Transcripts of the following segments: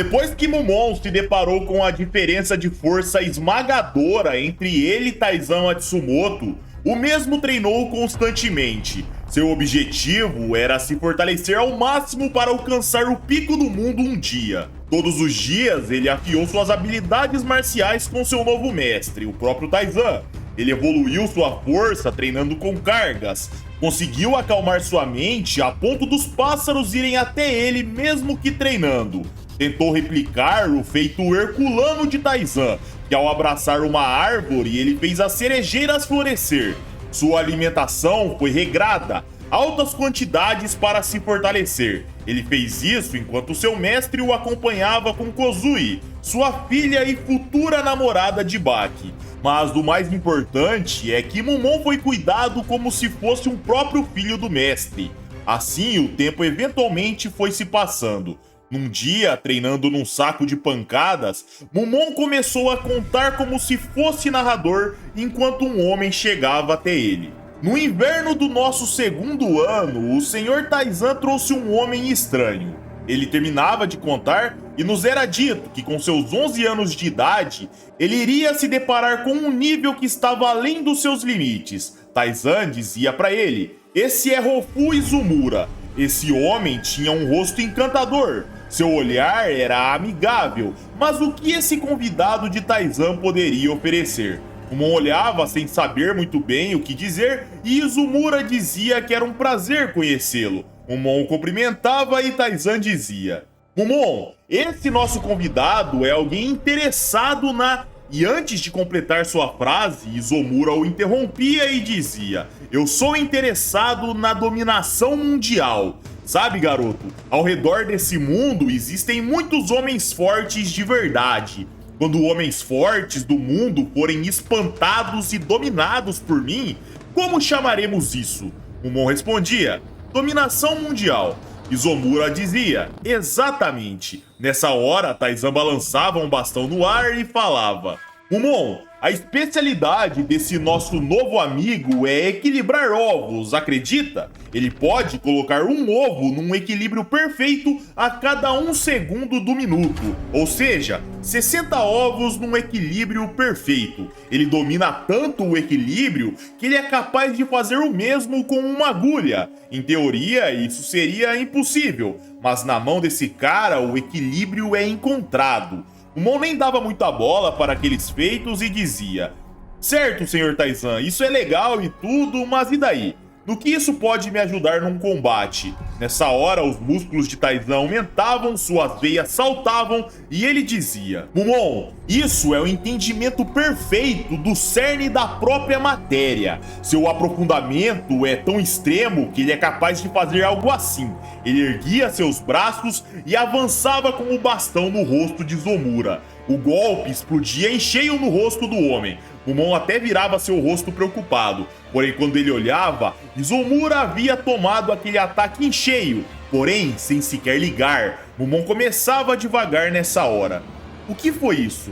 Depois que Mumon se deparou com a diferença de força esmagadora entre ele e Taizan Matsumoto, o mesmo treinou constantemente. Seu objetivo era se fortalecer ao máximo para alcançar o pico do mundo um dia. Todos os dias ele afiou suas habilidades marciais com seu novo mestre, o próprio Taizan. Ele evoluiu sua força treinando com cargas, conseguiu acalmar sua mente a ponto dos pássaros irem até ele mesmo que treinando. Tentou replicar o feito herculano de Taizan, que ao abraçar uma árvore ele fez as cerejeiras florescer. Sua alimentação foi regrada, altas quantidades para se fortalecer. Ele fez isso enquanto seu mestre o acompanhava com Kozui, sua filha e futura namorada de Baki. Mas o mais importante é que Mumon foi cuidado como se fosse um próprio filho do mestre. Assim, o tempo eventualmente foi se passando. Num dia, treinando num saco de pancadas, Mumon começou a contar como se fosse narrador enquanto um homem chegava até ele. No inverno do nosso segundo ano, o Sr. Taizan trouxe um homem estranho. Ele terminava de contar e nos era dito que com seus 11 anos de idade, ele iria se deparar com um nível que estava além dos seus limites. Taizan dizia para ele: "Esse é Hofu Izumura." Esse homem tinha um rosto encantador. Seu olhar era amigável, mas o que esse convidado de Taizan poderia oferecer? Mumon olhava sem saber muito bem o que dizer e Izumura dizia que era um prazer conhecê-lo. Mumon o cumprimentava e Taizan dizia: "Mumon, esse nosso convidado é alguém interessado na..." E antes de completar sua frase, Izumura o interrompia e dizia: "Eu sou interessado na dominação mundial. Sabe, garoto, ao redor desse mundo existem muitos homens fortes de verdade. Quando homens fortes do mundo forem espantados e dominados por mim, como chamaremos isso?" Mumon respondia: "Dominação mundial." Izumura dizia: "Exatamente." Nessa hora, Taizan balançava um bastão no ar e falava: "Mumon, a especialidade desse nosso novo amigo é equilibrar ovos, acredita? Ele pode colocar um ovo num equilíbrio perfeito a cada 1 segundo do minuto, ou seja, 60 ovos num equilíbrio perfeito. Ele domina tanto o equilíbrio que ele é capaz de fazer o mesmo com uma agulha. Em teoria, isso seria impossível, mas na mão desse cara o equilíbrio é encontrado." O Mumon nem dava muita bola para aqueles feitos e dizia: "Certo, Sr. Taizan, isso é legal e tudo, mas e daí? No que isso pode me ajudar num combate?" Nessa hora, os músculos de Taizan aumentavam, suas veias saltavam e ele dizia: "Mumon, isso é o entendimento perfeito do cerne da própria matéria. Seu aprofundamento é tão extremo que ele é capaz de fazer algo assim." Ele erguia seus braços e avançava com o bastão no rosto de Izumura. O golpe explodia em cheio no rosto do homem. Mumon até virava seu rosto preocupado. Porém, quando ele olhava, Izumura havia tomado aquele ataque em cheio. Porém, sem sequer ligar, Mumon começava devagar nessa hora. O que foi isso?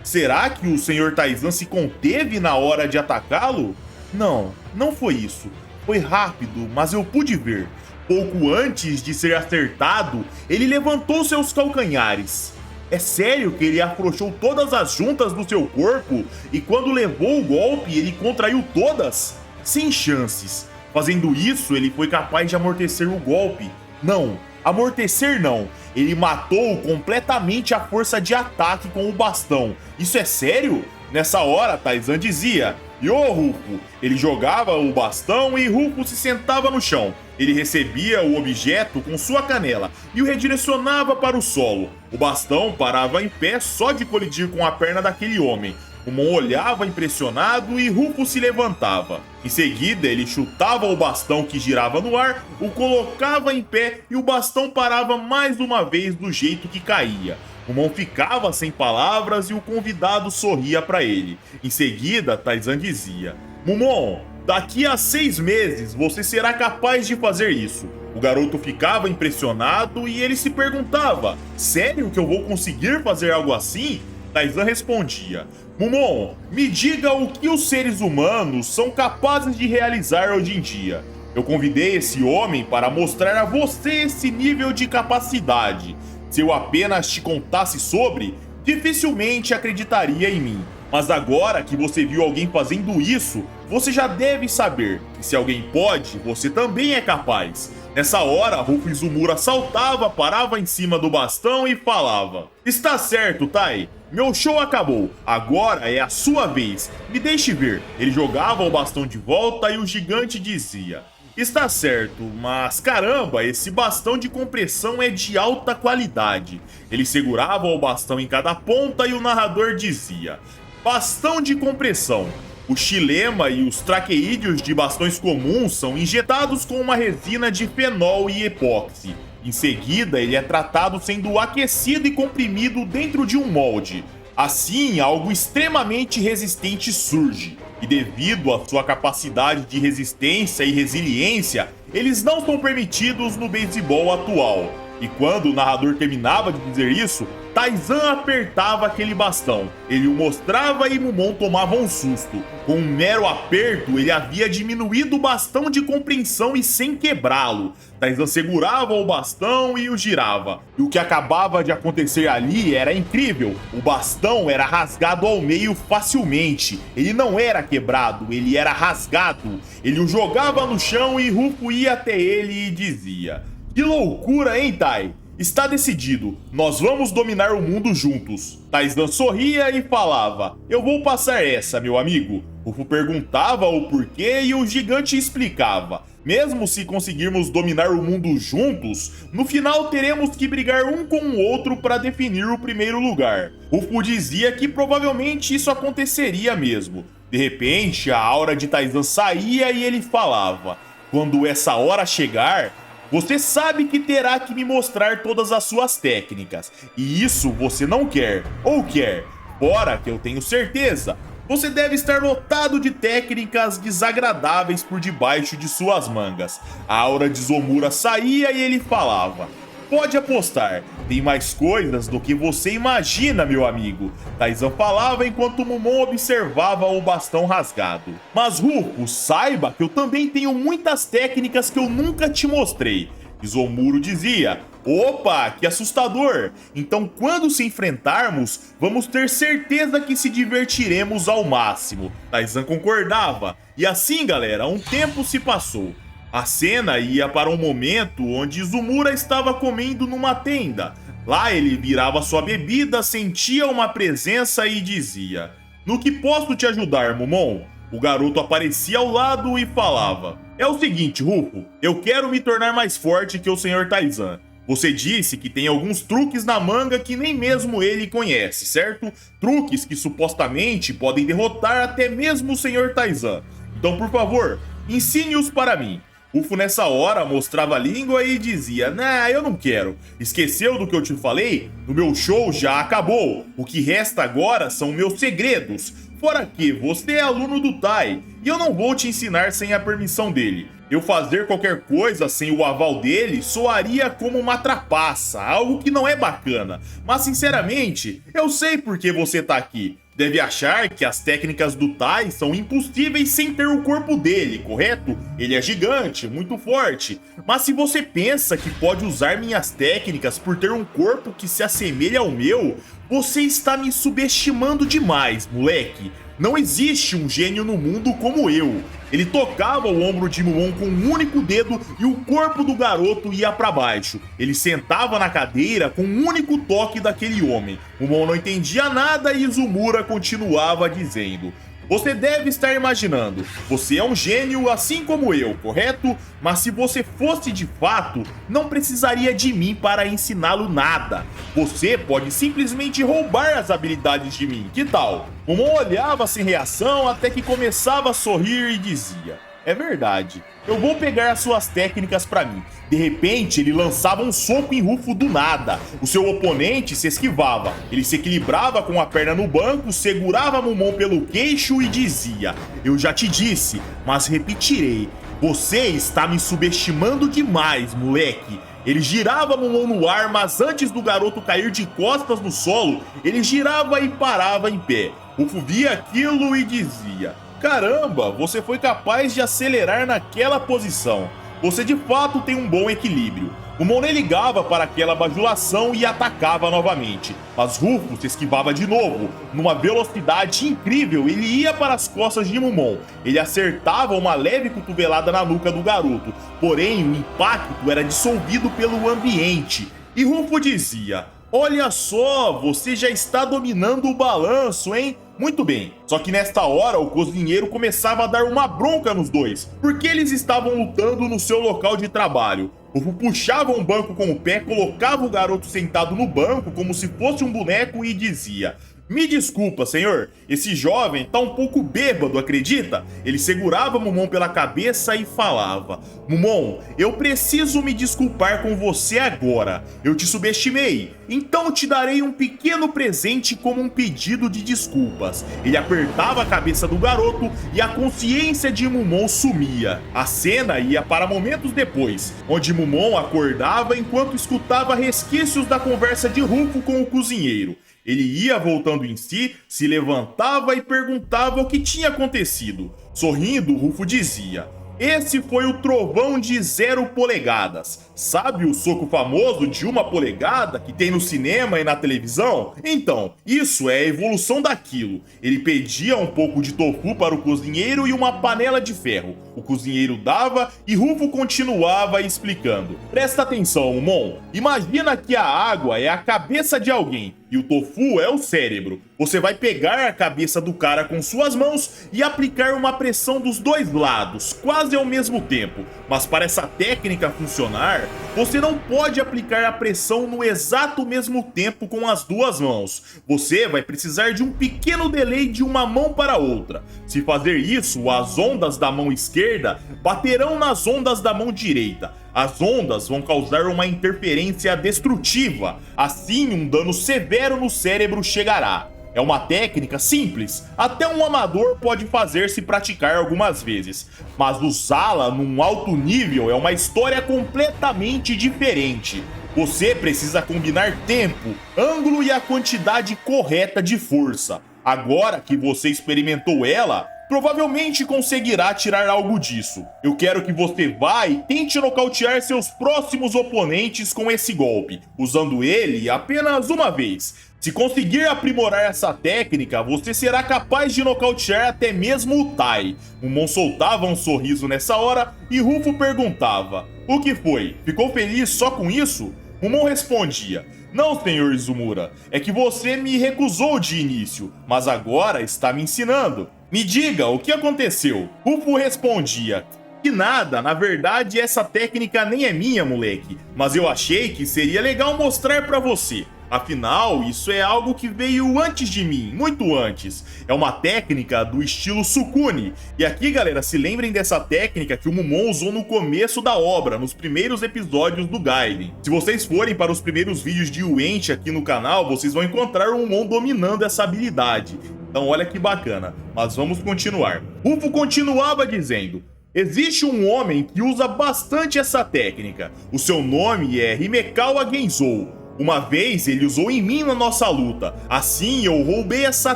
Será que o Sr. Taizan se conteve na hora de atacá-lo? Não, não foi isso. Foi rápido, mas eu pude ver. Pouco antes de ser acertado, ele levantou seus calcanhares. É sério que ele afrouxou todas as juntas do seu corpo e quando levou o golpe ele contraiu todas? Sem chances. Fazendo isso, ele foi capaz de amortecer o golpe. Não, amortecer não. Ele matou completamente a força de ataque com o bastão. Isso é sério? Nessa hora, Taizan dizia: "Yo, Rufo." Ele jogava o bastão e Rufo se sentava no chão. Ele recebia o objeto com sua canela e o redirecionava para o solo. O bastão parava em pé só de colidir com a perna daquele homem. Mumon olhava impressionado e Rufo se levantava. Em seguida, ele chutava o bastão que girava no ar, o colocava em pé e o bastão parava mais uma vez do jeito que caía. Mumon ficava sem palavras e o convidado sorria para ele. Em seguida, Taizan dizia: "Mumon, daqui a 6 meses você será capaz de fazer isso." O garoto ficava impressionado e ele se perguntava: "Sério que eu vou conseguir fazer algo assim?" Taizan respondia: "Mumon, me diga o que os seres humanos são capazes de realizar hoje em dia. Eu convidei esse homem para mostrar a você esse nível de capacidade. Se eu apenas te contasse sobre, dificilmente acreditaria em mim. Mas agora que você viu alguém fazendo isso, você já deve saber que se alguém pode, você também é capaz. Nessa hora, Rufo Izumura saltava, parava em cima do bastão e falava: "Está certo, Tai. Meu show acabou. Agora é a sua vez. Me deixe ver." Ele jogava o bastão de volta e o gigante dizia: "Está certo, mas caramba, esse bastão de compressão é de alta qualidade." Ele segurava o bastão em cada ponta e o narrador dizia: "Bastão de compressão. O xilema e os traqueídeos de bastões comuns são injetados com uma resina de fenol e epóxi. Em seguida, ele é tratado sendo aquecido e comprimido dentro de um molde. Assim, algo extremamente resistente surge. E devido à sua capacidade de resistência e resiliência, eles não são permitidos no beisebol atual." E quando o narrador terminava de dizer isso, Taizan apertava aquele bastão. Ele o mostrava e Mumon tomava um susto. Com um mero aperto, ele havia diminuído o bastão de compreensão e sem quebrá-lo. Taizan segurava o bastão e o girava. E o que acabava de acontecer ali era incrível. O bastão era rasgado ao meio facilmente. Ele não era quebrado, ele era rasgado. Ele o jogava no chão e Rufo ia até ele e dizia: "Que loucura, hein, Tai? Está decidido, nós vamos dominar o mundo juntos." Taizan sorria e falava: "Eu vou passar essa, meu amigo." Rufo perguntava o porquê e o gigante explicava: "Mesmo se conseguirmos dominar o mundo juntos, no final teremos que brigar um com o outro para definir o primeiro lugar." Rufo dizia que provavelmente isso aconteceria mesmo. De repente, a aura de Taizan saía e ele falava: "Quando essa hora chegar, você sabe que terá que me mostrar todas as suas técnicas. E isso você não quer, ou quer? Fora que eu tenho certeza. Você deve estar lotado de técnicas desagradáveis por debaixo de suas mangas." A aura de Izumura saía e ele falava: "Pode apostar, tem mais coisas do que você imagina, meu amigo." Taizan falava enquanto Mumon observava o bastão rasgado. "Mas Rufo, saiba que eu também tenho muitas técnicas que eu nunca te mostrei." Izumura dizia: "Opa, que assustador! Então quando se enfrentarmos, vamos ter certeza que se divertiremos ao máximo." Taizan concordava. E assim, galera, um tempo se passou. A cena ia para um momento onde Izumura estava comendo numa tenda. Lá ele virava sua bebida, sentia uma presença e dizia: "No que posso te ajudar, Mumon?" O garoto aparecia ao lado e falava: "É o seguinte, Rufo, eu quero me tornar mais forte que o Sr. Taizan. Você disse que tem alguns truques na manga que nem mesmo ele conhece, certo? Truques que supostamente podem derrotar até mesmo o Sr. Taizan. Então, por favor, ensine-os para mim." Rufo nessa hora mostrava a língua e dizia: "Nah, eu não quero. Esqueceu do que eu te falei? O meu show já acabou. O que resta agora são meus segredos. Fora que você é aluno do Tai, e eu não vou te ensinar sem a permissão dele. Eu fazer qualquer coisa sem o aval dele soaria como uma trapaça, algo que não é bacana. Mas sinceramente, eu sei por que você tá aqui. Deve achar que as técnicas do Tai são impossíveis sem ter o corpo dele, correto? Ele é gigante, muito forte. Mas se você pensa que pode usar minhas técnicas por ter um corpo que se assemelha ao meu, você está me subestimando demais, moleque. Não existe um gênio no mundo como eu." Ele tocava o ombro de Mumon com um único dedo e o corpo do garoto ia para baixo. Ele sentava na cadeira com um único toque daquele homem. Mumon não entendia nada e Izumura continuava dizendo: "Você deve estar imaginando, você é um gênio assim como eu, correto? Mas se você fosse de fato, não precisaria de mim para ensiná-lo nada. Você pode simplesmente roubar as habilidades de mim, que tal?" Mumon olhava sem reação até que começava a sorrir e dizia: "É verdade, eu vou pegar as suas técnicas pra mim." De repente, ele lançava um soco em Rufo do nada. O seu oponente se esquivava. Ele se equilibrava com a perna no banco, segurava Mumon pelo queixo e dizia: "Eu já te disse, mas repetirei. Você está me subestimando demais, moleque." Ele girava Mumon no ar, mas antes do garoto cair de costas no solo, ele girava e parava em pé. Rufo via aquilo e dizia: "Caramba, você foi capaz de acelerar naquela posição. Você de fato tem um bom equilíbrio." Mumon nem ligava para aquela bajulação e atacava novamente, mas Rufo se esquivava de novo. Numa velocidade incrível, ele ia para as costas de Mumon. Ele acertava uma leve cotovelada na nuca do garoto, porém o impacto era dissolvido pelo ambiente. E Rufo dizia: "Olha só, você já está dominando o balanço, hein?" Muito bem, só que nesta hora o cozinheiro começava a dar uma bronca nos dois, porque eles estavam lutando no seu local de trabalho. Rufo puxava um banco com o pé, colocava o garoto sentado no banco como se fosse um boneco e dizia: "Me desculpa, senhor, esse jovem tá um pouco bêbado, acredita?" Ele segurava Mumon pela cabeça e falava: "Mumon, eu preciso me desculpar com você agora. Eu te subestimei, então te darei um pequeno presente como um pedido de desculpas." Ele apertava a cabeça do garoto e a consciência de Mumon sumia. A cena ia para momentos depois, onde Mumon acordava enquanto escutava resquícios da conversa de Rufo com o cozinheiro. Ele ia voltando em si, se levantava e perguntava o que tinha acontecido. Sorrindo, Rufo dizia: "Esse foi o trovão de 0 polegadas. Sabe o soco famoso de 1 polegada que tem no cinema e na televisão? Então, isso é a evolução daquilo." Ele pedia um pouco de tofu para o cozinheiro e uma panela de ferro. O cozinheiro dava e Rufo continuava explicando: "Presta atenção, Mumon. Imagina que a água é a cabeça de alguém e o tofu é o cérebro. Você vai pegar a cabeça do cara com suas mãos e aplicar uma pressão dos dois lados, quase ao mesmo tempo. Mas para essa técnica funcionar, você não pode aplicar a pressão no exato mesmo tempo com as duas mãos. Você vai precisar de um pequeno delay de uma mão para outra. Se fazer isso, as ondas da mão esquerda baterão nas ondas da mão direita. As ondas vão causar uma interferência destrutiva. Assim, um dano severo no cérebro chegará. É uma técnica simples, até um amador pode fazer se praticar algumas vezes, mas usá-la num alto nível é uma história completamente diferente. Você precisa combinar tempo, ângulo e a quantidade correta de força. Agora que você experimentou ela, provavelmente conseguirá tirar algo disso. Eu quero que você vá e tente nocautear seus próximos oponentes com esse golpe, usando ele apenas uma vez. Se conseguir aprimorar essa técnica, você será capaz de nocautear até mesmo o Tai. Mumon soltava um sorriso nessa hora e Rufo perguntava: "O que foi? Ficou feliz só com isso?" Mumon respondia: "Não, senhor Izumura, é que você me recusou de início, mas agora está me ensinando. Me diga, o que aconteceu?" Rufo respondia: "Que nada, na verdade essa técnica nem é minha, moleque, mas eu achei que seria legal mostrar pra você. Afinal, isso é algo que veio antes de mim, muito antes. É uma técnica do estilo Sukune. E aqui, galera, se lembrem dessa técnica que o Mumon usou no começo da obra, nos primeiros episódios do Gaiden. Se vocês forem para os primeiros vídeos de Uenchi aqui no canal, vocês vão encontrar o Mumon dominando essa habilidade. Então olha que bacana, mas vamos continuar. Rufo continuava dizendo: "Existe um homem que usa bastante essa técnica. O seu nome é Himekawa Genzou. Uma vez ele usou em mim na nossa luta, assim eu roubei essa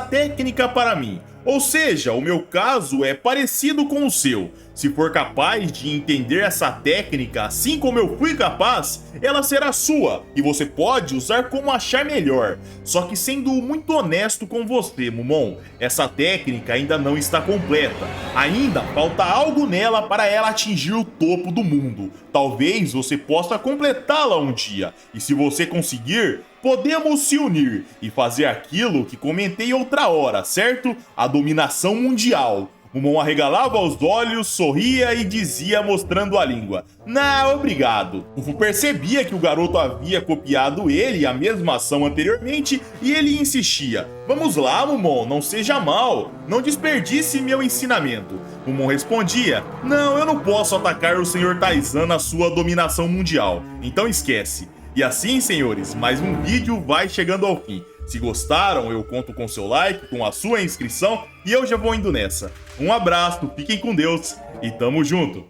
técnica para mim. Ou seja, o meu caso é parecido com o seu. Se for capaz de entender essa técnica assim como eu fui capaz, ela será sua e você pode usar como achar melhor. Só que sendo muito honesto com você, Mumon, essa técnica ainda não está completa. Ainda falta algo nela para ela atingir o topo do mundo. Talvez você possa completá-la um dia. E se você conseguir, podemos se unir e fazer aquilo que comentei outra hora, certo? A dominação mundial." Mumon arregalava os olhos, sorria e dizia mostrando a língua: "Não, obrigado." Rufo percebia que o garoto havia copiado ele a mesma ação anteriormente e ele insistia: "Vamos lá, Mumon, não seja mal, não desperdice meu ensinamento." Mumon respondia: "Não, eu não posso atacar o Sr. Taizan na sua dominação mundial, então esquece." E assim, senhores, mais um vídeo vai chegando ao fim. Se gostaram, eu conto com seu like, com a sua inscrição e eu já vou indo nessa. Um abraço, fiquem com Deus e tamo junto!